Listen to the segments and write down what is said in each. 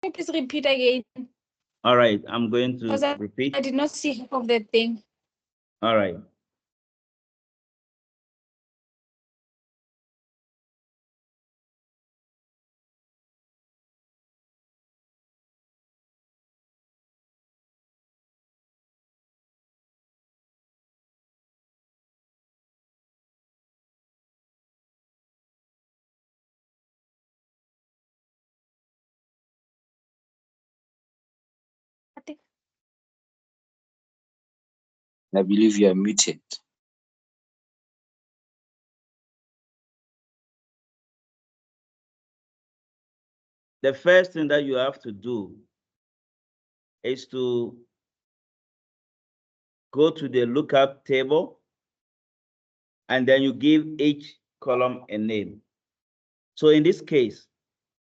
you please repeat again? All right, I'm going to repeat. I did not see half of the thing. All right. I believe you are muted. The first thing that you have to do is to go to the lookup table, and then you give each column a name. So in this case,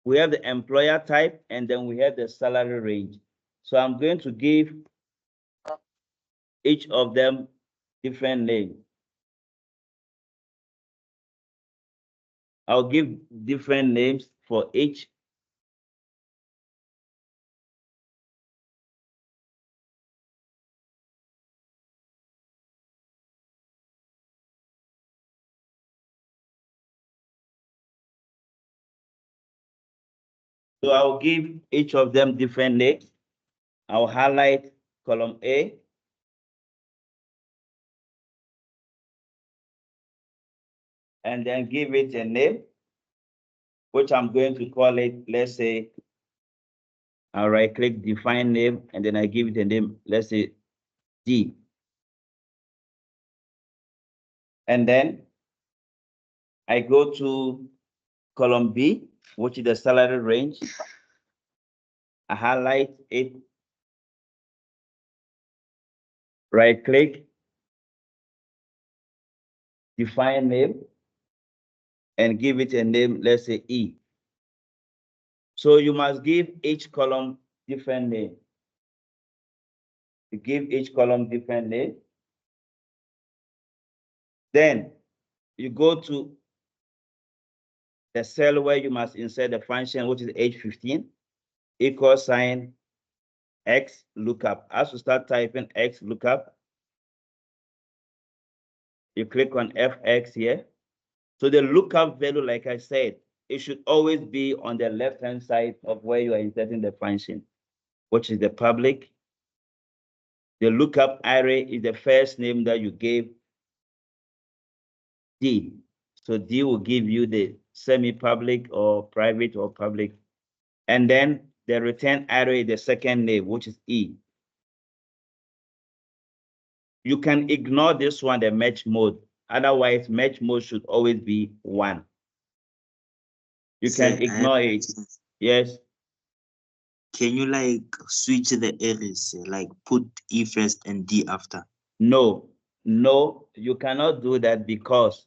we have the employer type, and then we have the salary range. So I'm going to give each of them different names. I'll give different names for each. So I'll give each of them different names. I'll highlight column A. And then give it a name, which I'm going to call it, let's say, I'll right click define name, and then I give it a name, let's say D. And then I go to column B, which is the salary range. I highlight it, right click, define name, and give it a name, let's say E. So you must give each column different name. You give each column different name. Then you go to the cell where you must insert the function, which is H15, equal sign X lookup. As you start typing X lookup, you click on FX here. So the lookup value, like I said, it should always be on the left-hand side of where you are inserting the function, which is the public. The lookup array is the first name that you gave, D. So D will give you the semi-public or private or public. And then the return array, the second name, which is E. You can ignore this one, the match mode. Otherwise, match mode should always be 1. You can ignore it. Yes. Can you like switch the arrays, like put E first and D after? No, you cannot do that because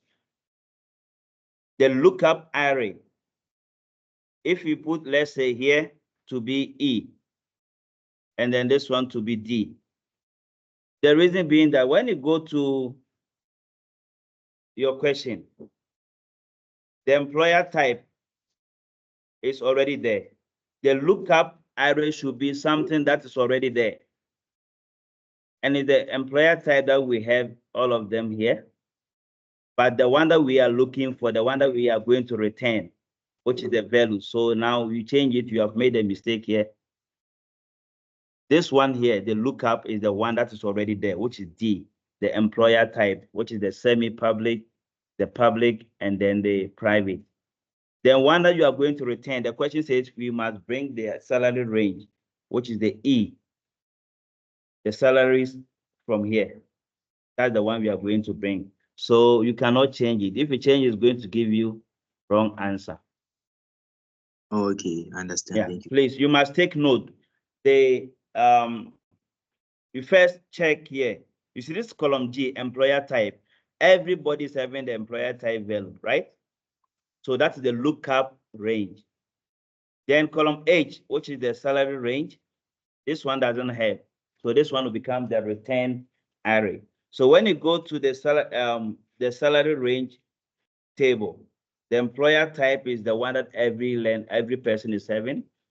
the lookup array, if you put, let's say here to be E, and then this one to be D. The reason being that when you go to your question, the employer type is already there. The lookup array should be something that is already there. And in the employer type that we have all of them here, but the one that we are looking for, the one that we are going to return, which is the value. So now you change it, you have made a mistake here. This one here, the lookup is the one that is already there, which is D, the employer type, which is the semi-public, the public, and then the private. Then one that you are going to return, the question says we must bring the salary range, which is the E, the salaries from here. That's the one we are going to bring. So you cannot change it. If you change, it's going to give you wrong answer. Okay, understand. Yeah, thank you. please, you must take note. You first check here. You see this column G, employer type. Everybody's having the employer type value, right? So that's the lookup range. Then column H, which is the salary range, this one doesn't have. So this one will become the return array. So when you go to the salary range table, the employer type is the one that every person is having.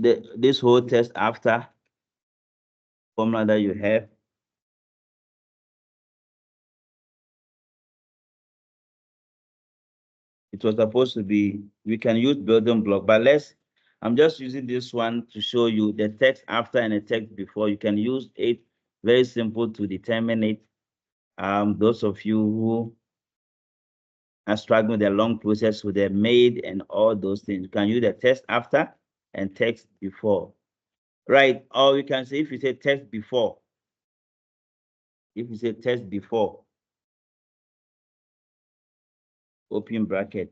this whole test after formula that you have. It was supposed to be, we can use building block, but I'm just using this one to show you the text after and the text before. You can use it, very simple to determine it. Those of you who are struggling with the long process with the made and all those things, you can use the text after and text before. Right, or you can say if you say text before, if you say text before, open bracket,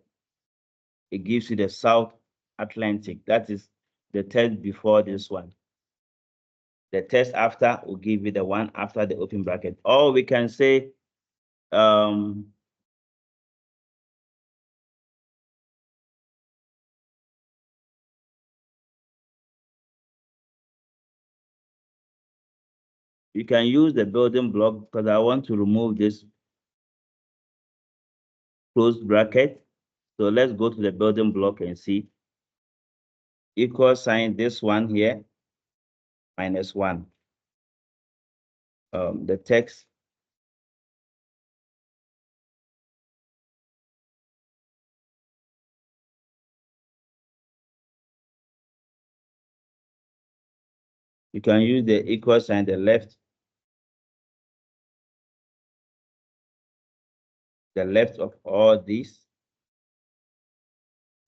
it gives you the South Atlantic. That is the text before this one. The text after will give you the one after the open bracket. Or we can say, you can use the building block because I want to remove this closed bracket. So let's go to the building block and see. Equal sign, this one here, -1. The text. You can use the equal sign, the left of all these,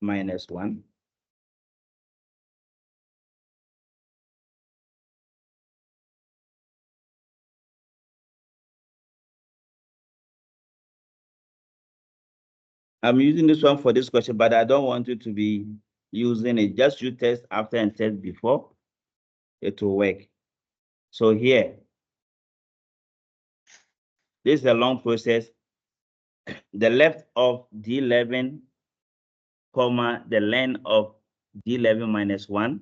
-1. I'm using this one for this question, but I don't want you to be using it. Just use test after and test before. It will work. So here, this is a long process. The left of D11, comma, the length of D11 -1.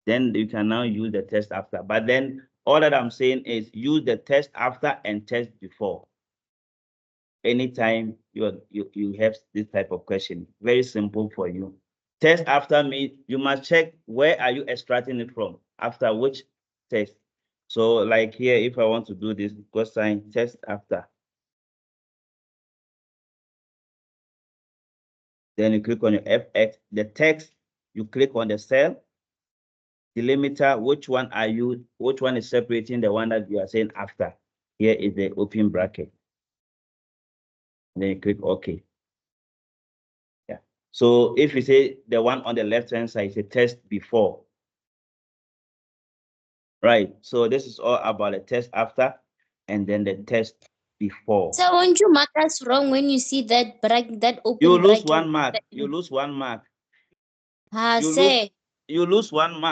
Then you can now use the test after. But then all that I'm saying is use the test after and test before. Anytime you have this type of question, very simple for you. Test after means you must check where are you extracting it from, after which test. So like here, if I want to do this, go sign test after. Then you click on your FX, the text, you click on the cell, delimiter, which one is separating the one that you are saying after? Here is the open bracket. Then you click OK. Yeah. So if you say the one on the left-hand side is a test before. Right. So this is all about the test after and then the test before. So won't you mark us wrong when you see that open You lose bracket? one mark. You lose one mark. Say. You lose one mark.